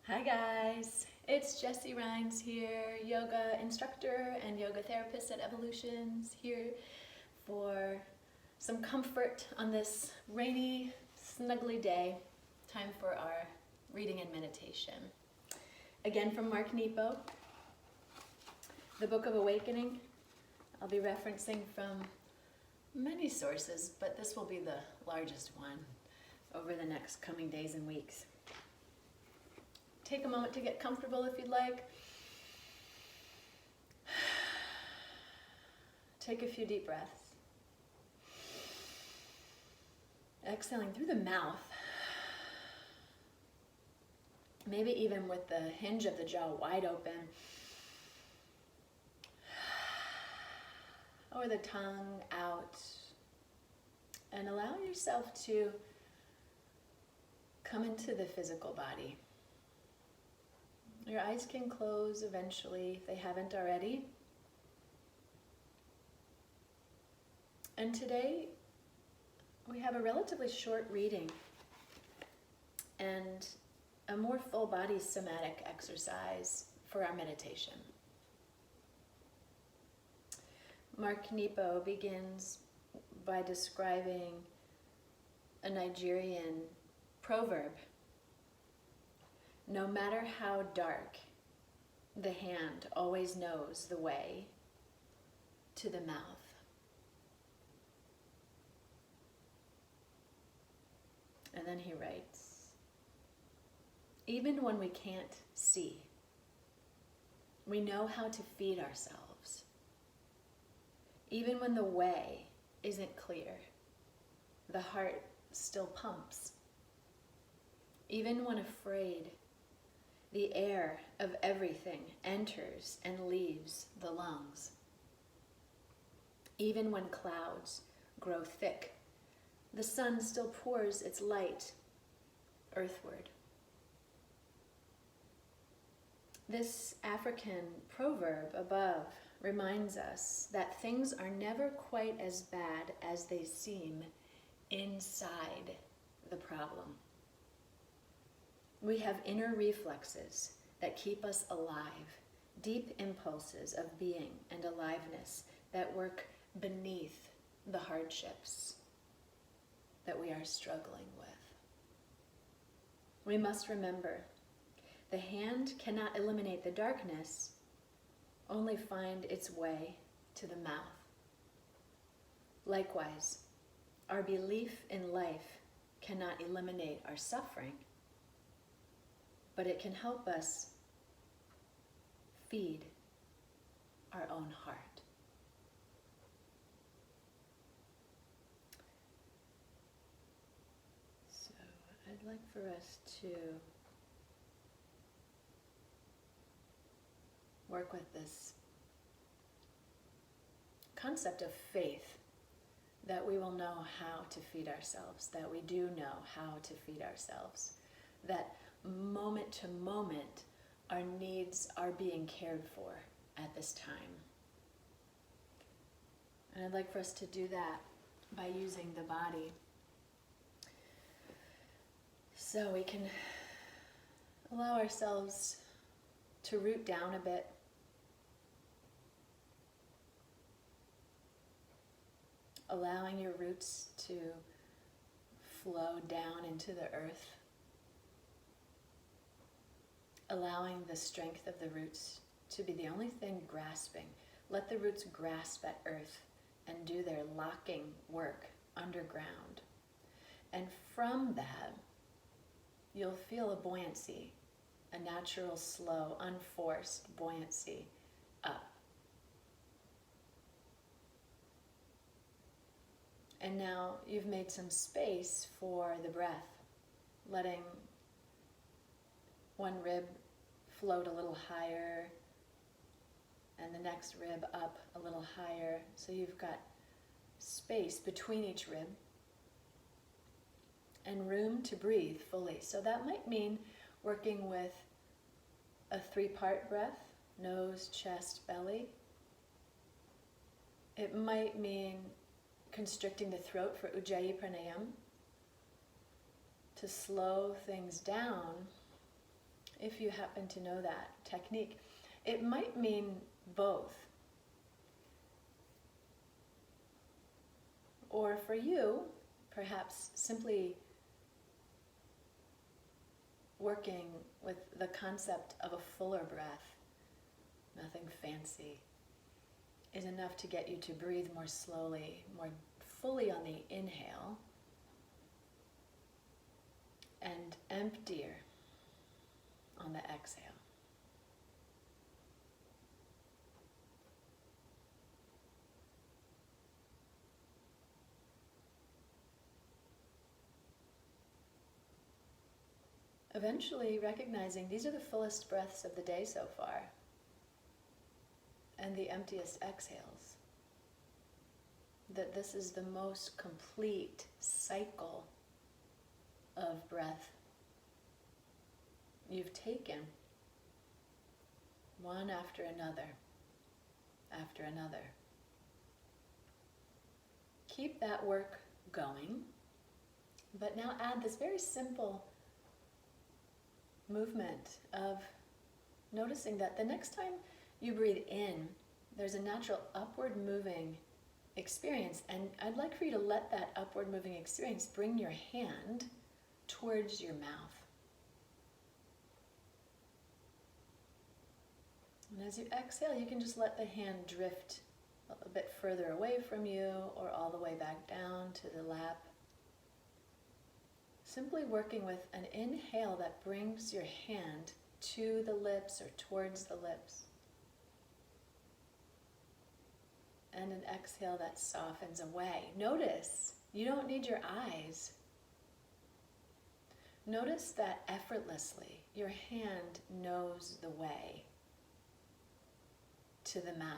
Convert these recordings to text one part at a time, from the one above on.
Hi guys, it's Jessie Rhines here, yoga instructor and yoga therapist at Evolutions, here for some comfort on this rainy, snuggly day. Time for our reading and meditation. Again from Mark Nepo, the Book of Awakening. I'll be referencing from many sources, but this will be the largest one over the next coming days and weeks. Take a moment to get comfortable if you'd like. Take a few deep breaths. Exhaling through the mouth. Maybe even with the hinge of the jaw wide open. Or the tongue out. And allow yourself to come into the physical body. Your eyes can close eventually if they haven't already. And today we have a relatively short reading and a more full body somatic exercise for our meditation. Mark Nepo begins by describing a Nigerian proverb. No matter how dark, the hand always knows the way to the mouth. And then he writes, even when we can't see, we know how to feed ourselves. Even when the way isn't clear, the heart still pumps. Even when afraid, the air of everything enters and leaves the lungs. Even when clouds grow thick, the sun still pours its light earthward. This African proverb above reminds us that things are never quite as bad as they seem inside the problem. We have inner reflexes that keep us alive, deep impulses of being and aliveness that work beneath the hardships that we are struggling with. We must remember, the hand cannot eliminate the darkness, only find its way to the mouth. Likewise, our belief in life cannot eliminate our suffering, but it can help us feed our own heart. So I'd like for us to work with this concept of faith, that we will know how to feed ourselves, that we do know how to feed ourselves, that moment to moment, our needs are being cared for at this time. And I'd like for us to do that by using the body. So we can allow ourselves to root down a bit. Allowing your roots to flow down into the earth. Allowing the strength of the roots to be the only thing grasping. Let the roots grasp at earth and do their locking work underground. And from that, you'll feel a buoyancy, a natural, slow, unforced buoyancy up. And now you've made some space for the breath, letting one rib float a little higher and the next rib up a little higher. So you've got space between each rib and room to breathe fully. So that might mean working with a 3-part breath, nose, chest, belly. It might mean constricting the throat for Ujjayi Pranayam to slow things down if you happen to know that technique. It might mean both. Or for you, perhaps simply working with the concept of a fuller breath, nothing fancy, is enough to get you to breathe more slowly, more fully on the inhale, and emptier on the exhale. Eventually recognizing these are the fullest breaths of the day so far, and the emptiest exhales. That this is the most complete cycle of breath you've taken, one after another, after another. Keep that work going, but now add this very simple movement of noticing that the next time you breathe in, there's a natural upward moving experience, and I'd like for you to let that upward moving experience bring your hand towards your mouth. And as you exhale, you can just let the hand drift a bit further away from you or all the way back down to the lap. Simply working with an inhale that brings your hand to the lips or towards the lips. And an exhale that softens away. Notice, you don't need your eyes. Notice that effortlessly your hand knows the way to the mouth.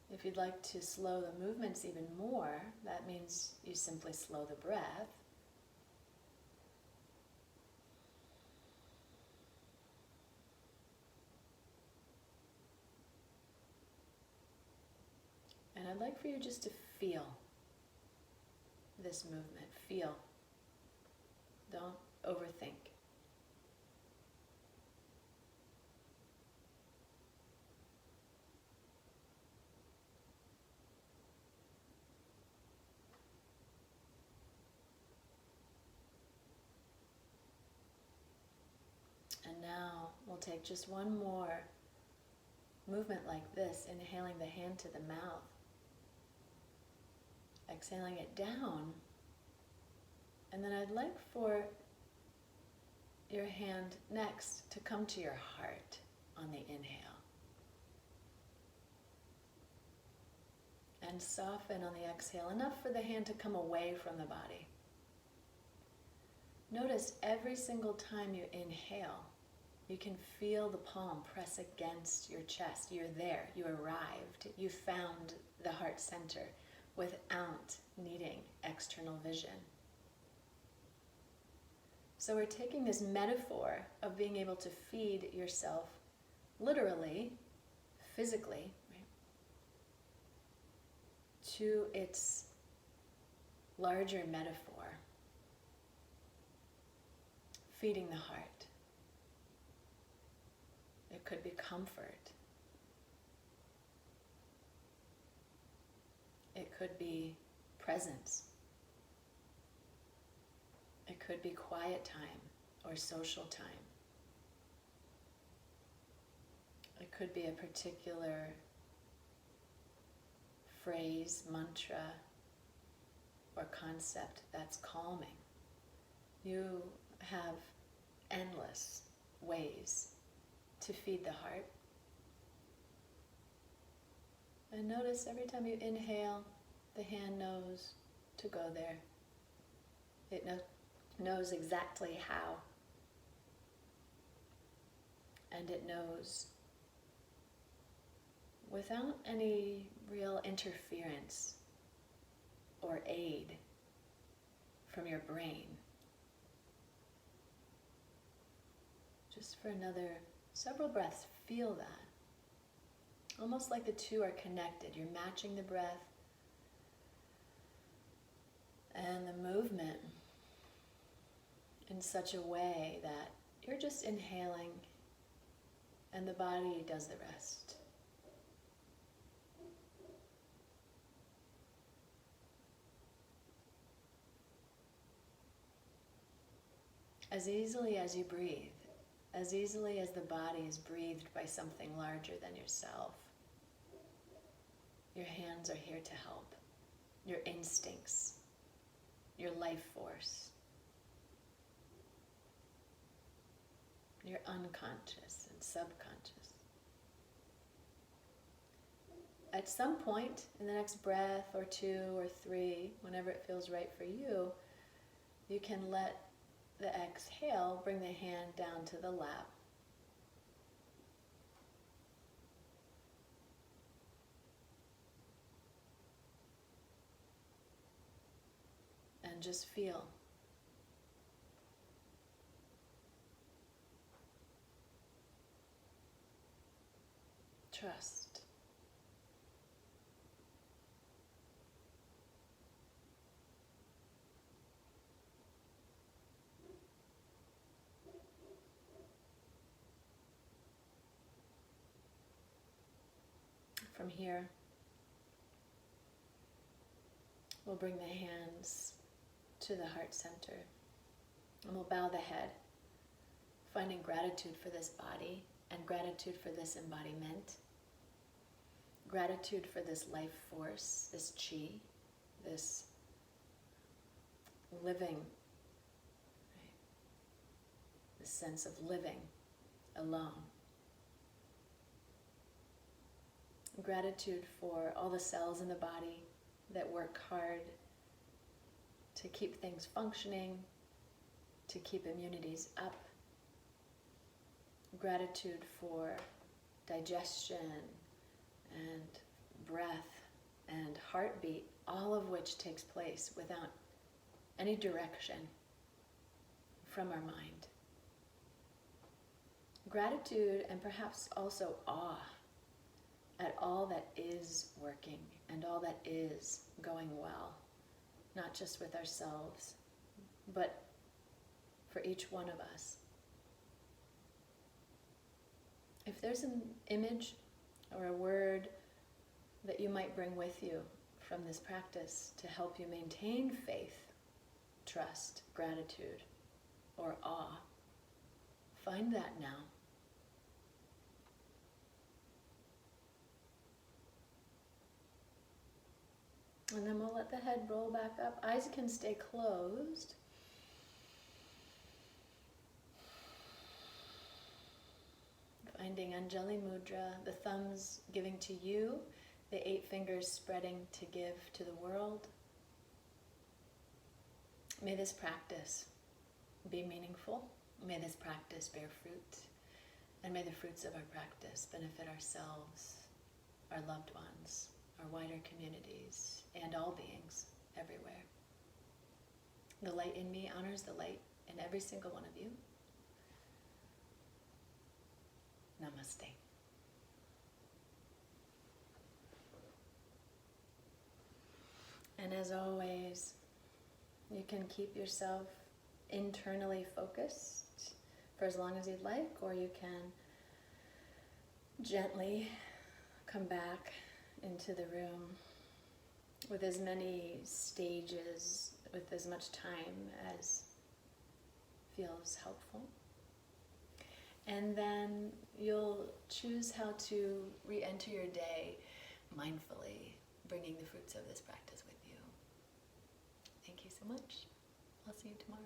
If you'd like to slow the movements even more, that means you simply slow the breath. And I'd like for you just to feel this movement. Feel. Don't overthink. And now we'll take just one more movement like this, inhaling the hand to the mouth, exhaling it down, and then I'd like for your hand next to come to your heart on the inhale. And soften on the exhale, enough for the hand to come away from the body. Notice every single time you inhale, you can feel the palm press against your chest. You're there, you arrived, you found the heart center without needing external vision. So we're taking this metaphor of being able to feed yourself literally, physically, right, to its larger metaphor, feeding the heart. It could be comfort. It could be presence. It could be quiet time or social time. It could be a particular phrase, mantra, or concept that's calming. You have endless ways to feed the heart. And notice every time you inhale, the hand knows to go there. It knows exactly how. And it knows without any real interference or aid from your brain. Just for another several breaths, feel that. Almost like the two are connected. You're matching the breath and the movement in such a way that you're just inhaling and the body does the rest. As easily as you breathe, as easily as the body is breathed by something larger than yourself, your hands are here to help. Your instincts, your life force, your unconscious and subconscious. At some point in the next breath or two or three, whenever it feels right for you, you can let the exhale bring the hand down to the lap. And just feel. Trust. From here, we'll bring the hands to the heart center, and we'll bow the head, finding gratitude for this body and gratitude for this embodiment, gratitude for this life force, this chi, this living, right? This sense of living alone. Gratitude for all the cells in the body that work hard to keep things functioning, to keep immunities up. Gratitude for digestion and breath and heartbeat, all of which takes place without any direction from our mind. Gratitude and perhaps also awe at all that is working and all that is going well, not just with ourselves, but for each one of us. If there's an image or a word that you might bring with you from this practice to help you maintain faith, trust, gratitude, or awe, find that now. And then we'll let the head roll back up. Eyes can stay closed. Finding Anjali Mudra, the thumbs giving to you, the 8 fingers spreading to give to the world. May this practice be meaningful. May this practice bear fruit. And may the fruits of our practice benefit ourselves, our loved ones, our wider communities, and all beings everywhere. The light in me honors the light in every single one of you. Namaste. And as always, you can keep yourself internally focused for as long as you'd like, or you can gently come back into the room with as many stages, with as much time as feels helpful. And then you'll choose how to re-enter your day mindfully, bringing the fruits of this practice with you. Thank you so much. I'll see you tomorrow.